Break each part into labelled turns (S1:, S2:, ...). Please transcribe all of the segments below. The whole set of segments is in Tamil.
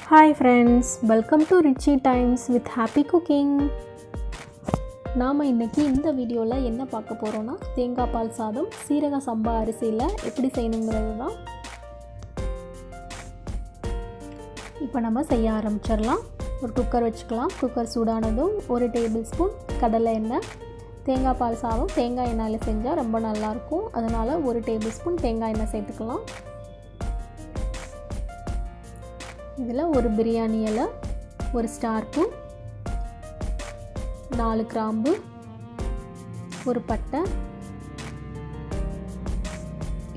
S1: Hi friends, welcome to Rechi Times with Happy Cooking. நாம இன்னைக்கு இந்த வீடியோல என்ன பார்க்க போறோம்னா தேங்காய் பால் சாதம் சீரக சம்பா அரிசியில எப்படி செய்யணும்ங்கிறது தான். இப்போ நம்ம செய்ய ஆரம்பிச்சிரலாம். ஒரு குக்கர் வச்சுக்கலாம். குக்கர் சூடானதும் 1 டேபிள்ஸ்பூன் கடலை எண்ணெய், தேங்காய் பால் சாதம் தேங்காய் எண்ணெயில செஞ்சா ரொம்ப நல்லா இருக்கும். அதனால 1 டேபிள்ஸ்பூன் தேங்காய் எண்ணெய் சேர்த்துக்கலாம். இதில் ஒரு பிரியாணி இலை, ஒரு ஸ்டார் பூ, 4 கிராம்பு, ஒரு பட்டை,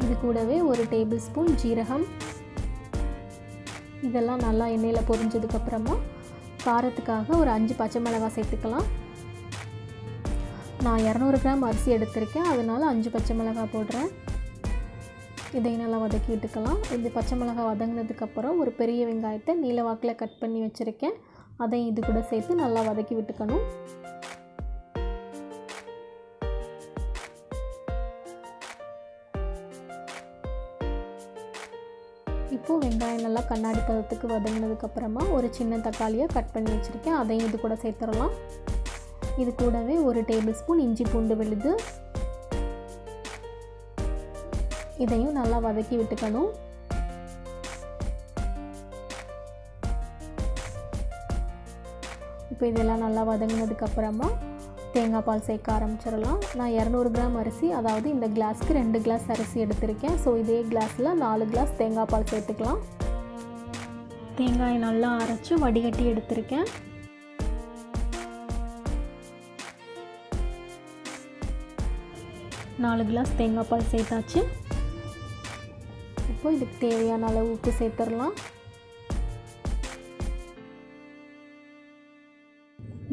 S1: இது கூடவே 1 டேபிள் ஸ்பூன் ஜீரகம். இதெல்லாம் நல்லா எண்ணெயில் பொரிஞ்சதுக்கப்புறமா காரத்துக்காக ஒரு 5 பச்சை மிளகாய் சேர்த்துக்கலாம். நான் 200 கிராம் அரிசி எடுத்திருக்கேன், அதனால் 5 பச்சை மிளகாய் போடுறேன். இதை நல்லா வதக்கி விட்டுக்கலாம். இது பச்சை மிளகாய் வதங்கினதுக்கப்புறம் ஒரு பெரிய வெங்காயத்தை நீல வாக்கில் கட் பண்ணி வச்சுருக்கேன், அதையும் இது கூட சேர்த்து நல்லா வதக்கி விட்டுக்கணும். இப்போது வெங்காயம் நல்லா கண்ணாடி பதத்துக்கு வதங்கினதுக்கப்புறமா ஒரு சின்ன தக்காளியை கட் பண்ணி வச்சுருக்கேன், அதையும் இது கூட சேர்த்துடலாம். இது கூடவே 1 டேபிள் ஸ்பூன் இஞ்சி பூண்டு விழுது, இதையும் நல்லா வதக்கி விட்டுக்கணும். இப்போ இதெல்லாம் நல்லா வதங்கினதுக்கப்புறமா தேங்காய் பால் சேர்க்க ஆரம்பிச்சிடலாம். நான் 200 கிராம் அரிசி, அதாவது இந்த கிளாஸ்க்கு 2 கிளாஸ் அரிசி எடுத்திருக்கேன். ஸோ இதே கிளாஸில் 4 கிளாஸ் தேங்காய் பால் சேர்த்துக்கலாம். தேங்காயை நல்லா அரைச்சி வடிகட்டி எடுத்திருக்கேன். நாலு கிளாஸ் தேங்காய் பால் சேர்த்தாச்சு. இப்போ இதுக்கு தேவையான அளவு உப்பு சேர்த்துடலாம்.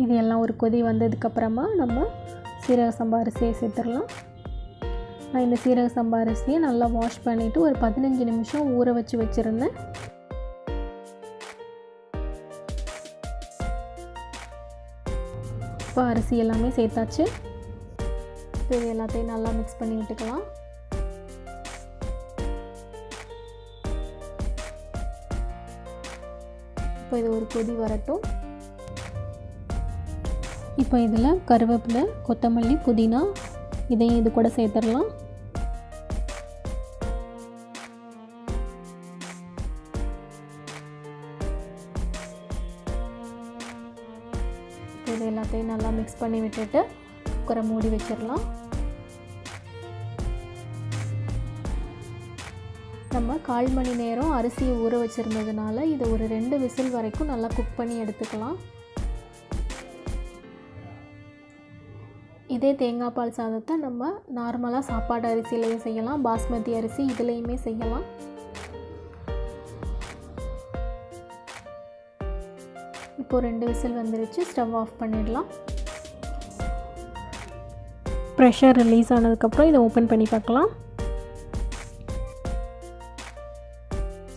S1: இது எல்லாம் ஒரு கொதி வந்ததுக்கப்புறமா நம்ம சீரக சம்பா அரிசியை சேர்த்துடலாம். நான் இந்த சீரக சம்பா அரிசியை நல்லா வாஷ் பண்ணிவிட்டு ஒரு 15 நிமிஷம் ஊற வச்சுருந்தேன். இப்போ அரிசி எல்லாமே சேர்த்தாச்சு. இது எல்லாத்தையும் நல்லா மிக்ஸ் பண்ணி விட்டுக்கலாம். இப்போ இது ஒரு கொதி வரட்டும். இப்போ இதில் கருவேப்பிலை, கொத்தமல்லி, புதினா இதையும் இது கூட சேர்த்துடலாம். இது எல்லாத்தையும் நல்லா மிக்ஸ் பண்ணி விட்டுட்டு குக்கரை மூடி வச்சிடலாம். நம்ம 1/4 மணி நேரம் அரிசியை ஊற வச்சுருந்ததுனால இதை ஒரு 2 விசில் வரைக்கும் நல்லா குக் பண்ணி எடுத்துக்கலாம். இதே தேங்காய் பால் சாதத்தை நம்ம நார்மலாக சாப்பாடு அரிசியிலையும் செய்யலாம், பாஸ்மதி அரிசி இதுலேயுமே செய்யலாம். இப்போ 2 விசில் வந்துருச்சு, ஸ்டவ் ஆஃப் பண்ணிடலாம். ப்ரெஷர் ரிலீஸ் ஆனதுக்கப்புறம் இதை ஓப்பன் பண்ணி பார்க்கலாம்.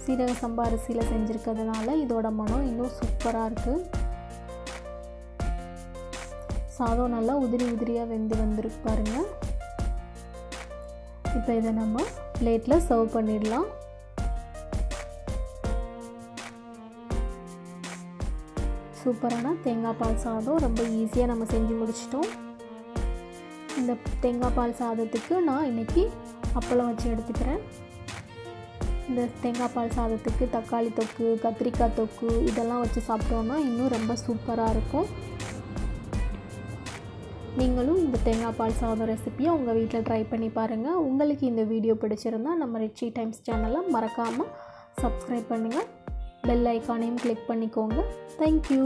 S1: சீரக சம்பா அரிசியில் செஞ்சுருக்கிறதுனால இதோட மனம் இன்னும் சூப்பராக இருக்குது. சாதம் நல்லா உதிரியாக வெந்து வந்துருக்கு பாருங்கள். இப்போ இதை நம்ம பிளேட்டில் சர்வ் பண்ணிடலாம். சூப்பரான தேங்காய் பால் சாதம் ரொம்ப ஈஸியாக நம்ம செஞ்சு முடிச்சிட்டோம். இந்த தேங்காய் பால் சாதத்துக்கு நான் இன்றைக்கி அப்பளம் வச்சு எடுத்துக்கிறேன். இந்த தேங்காய் பால் சாதத்துக்கு தக்காளி தொக்கு, கத்திரிக்காய் தொக்கு இதெல்லாம் வச்சு சாப்பிட்டோன்னா இன்னும் ரொம்ப சூப்பராக இருக்கும். நீங்களும் இந்த தேங்காய் பால் சாதம் ரெசிப்பியை உங்கள் வீட்டில் ட்ரை பண்ணி பாருங்கள். உங்களுக்கு இந்த வீடியோ பிடிச்சிருந்தா நம்ம ரிச்சி டைம்ஸ் சேனலை மறக்காமல் சப்ஸ்கிரைப் பண்ணுங்கள். பெல் ஐக்கானையும் கிளிக் பண்ணிக்கோங்க. தேங்க்யூ.